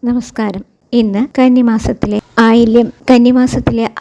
നമസ്കാരം. ഇന്ന് കന്നിമാസത്തിലെ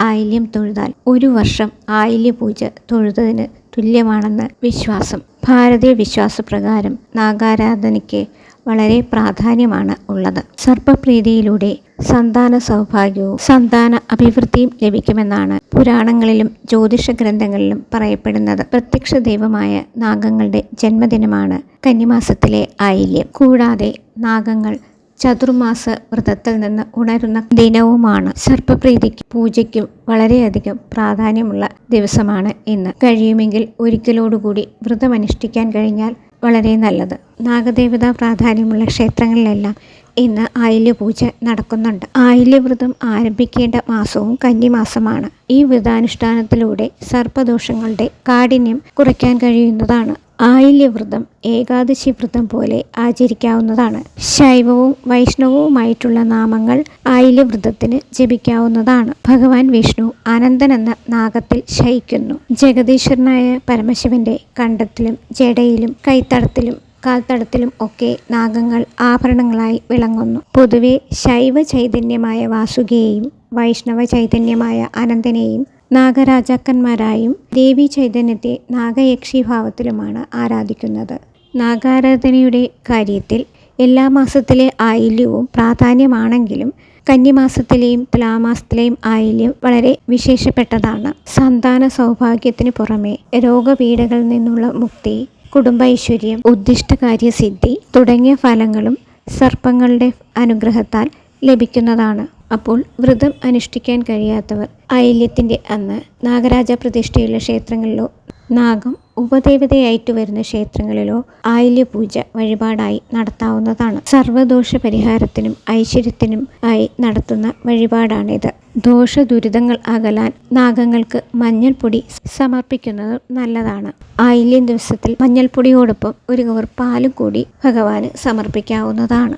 ആയില്യം തൊഴുതാൽ ഒരു വർഷം ആയില്യപൂജ തൊഴുതതിന് തുല്യമാണെന്ന് വിശ്വാസം. ഭാരതീയ വിശ്വാസപ്രകാരം നാഗാരാധനയ്ക്ക് വളരെ പ്രാധാന്യമാണ് ഉള്ളത്. സർപ്പപ്രീതിയിലൂടെ സന്താന സൗഭാഗ്യവും സന്താന അഭിവൃദ്ധിയും ലഭിക്കുമെന്നാണ് പുരാണങ്ങളിലും ജ്യോതിഷ ഗ്രന്ഥങ്ങളിലും പറയപ്പെടുന്നത്. പ്രത്യക്ഷ ദൈവമായ നാഗങ്ങളുടെ ജന്മദിനമാണ് കന്നിമാസത്തിലെ ആയില്യം. കൂടാതെ നാഗങ്ങൾ ചതുർമാസ വ്രതത്തിൽ നിന്ന് ഉണരുന്ന ദിനവുമാണ്. സർപ്പപ്രീതിക്കും പൂജയ്ക്കും വളരെയധികം പ്രാധാന്യമുള്ള ദിവസമാണ് ഇന്ന്. കഴിയുമെങ്കിൽ ഒരിക്കലോടുകൂടി വ്രതമനുഷ്ഠിക്കാൻ കഴിഞ്ഞാൽ വളരെ നല്ലത്. നാഗദേവതാ പ്രാധാന്യമുള്ള ക്ഷേത്രങ്ങളിലെല്ലാം ഇന്ന് ആയില്യപൂജ നടക്കുന്നുണ്ട്. ആയില്യവ്രതം ആരംഭിക്കേണ്ട മാസവും കന്നിമാസമാണ്. ഈ വ്രതാനുഷ്ഠാനത്തിലൂടെ സർപ്പദോഷങ്ങളുടെ കാഠിന്യം കുറയ്ക്കാൻ കഴിയുന്നതാണ്. ആയില്യവ്രതം ഏകാദശി വ്രതം പോലെ ആചരിക്കാവുന്നതാണ്. ശൈവവും വൈഷ്ണവവുമായിട്ടുള്ള നാമങ്ങൾ ആയില്യവ്രതത്തിന് ജപിക്കാവുന്നതാണ്. ഭഗവാൻ വിഷ്ണു അനന്തൻ എന്ന നാഗത്തിൽ ശയിക്കുന്നു. ജഗദീശ്വരനായ പരമശിവന്റെ കണ്ടത്തിലും ജടയിലും കൈത്തടത്തിലും കാൽത്തടത്തിലും ഒക്കെ നാഗങ്ങൾ ആഭരണങ്ങളായി വിളങ്ങുന്നു. പൊതുവെ ശൈവ ചൈതന്യമായ വാസുകിയെയും വൈഷ്ണവ ചൈതന്യമായ അനന്തനെയും നാഗരാജാക്കന്മാരായും ദേവീ ചൈതന്യത്തെ നാഗയക്ഷീഭാവത്തിലുമാണ് ആരാധിക്കുന്നത്. നാഗാരാധനയുടെ കാര്യത്തിൽ എല്ലാ മാസത്തിലെ ആയില്യവും പ്രാധാന്യമാണെങ്കിലും കന്നിമാസത്തിലെയും തുലാമാസത്തിലെയും ആയില്യം വളരെ വിശേഷപ്പെട്ടതാണ്. സന്താന സൗഭാഗ്യത്തിന് പുറമെ രോഗപീഠകളിൽ നിന്നുള്ള മുക്തി, കുടുംബ ഐശ്വര്യം, ഉദ്ദിഷ്ടകാര്യസിദ്ധി തുടങ്ങിയ ഫലങ്ങളും സർപ്പങ്ങളുടെ അനുഗ്രഹത്താൽ ലഭിക്കുന്നതാണ്. അപ്പോൾ വ്രതം അനുഷ്ഠിക്കാൻ കഴിയാത്തവർ ആയില്യത്തിൻ്റെ അന്ന് നാഗരാജ പ്രതിഷ്ഠയുള്ള ക്ഷേത്രങ്ങളിലോ നാഗം ഉപദേവതയായിട്ട് വരുന്ന ക്ഷേത്രങ്ങളിലോ ആയില്യപൂജ വഴിപാടായി നടത്താവുന്നതാണ്. സർവ്വദോഷ പരിഹാരത്തിനും ഐശ്വര്യത്തിനും ആയി നടത്തുന്ന വഴിപാടാണിത്. ദോഷ ദുരിതങ്ങൾ അകലാൻ നാഗങ്ങൾക്ക് മഞ്ഞൾപ്പൊടി സമർപ്പിക്കുന്നത് നല്ലതാണ്. ആയില്യം ദിവസത്തിൽ മഞ്ഞൾപ്പൊടിയോടൊപ്പം ഒരു കവർ പാലും കൂടി ഭഗവാന് സമർപ്പിക്കാവുന്നതാണ്.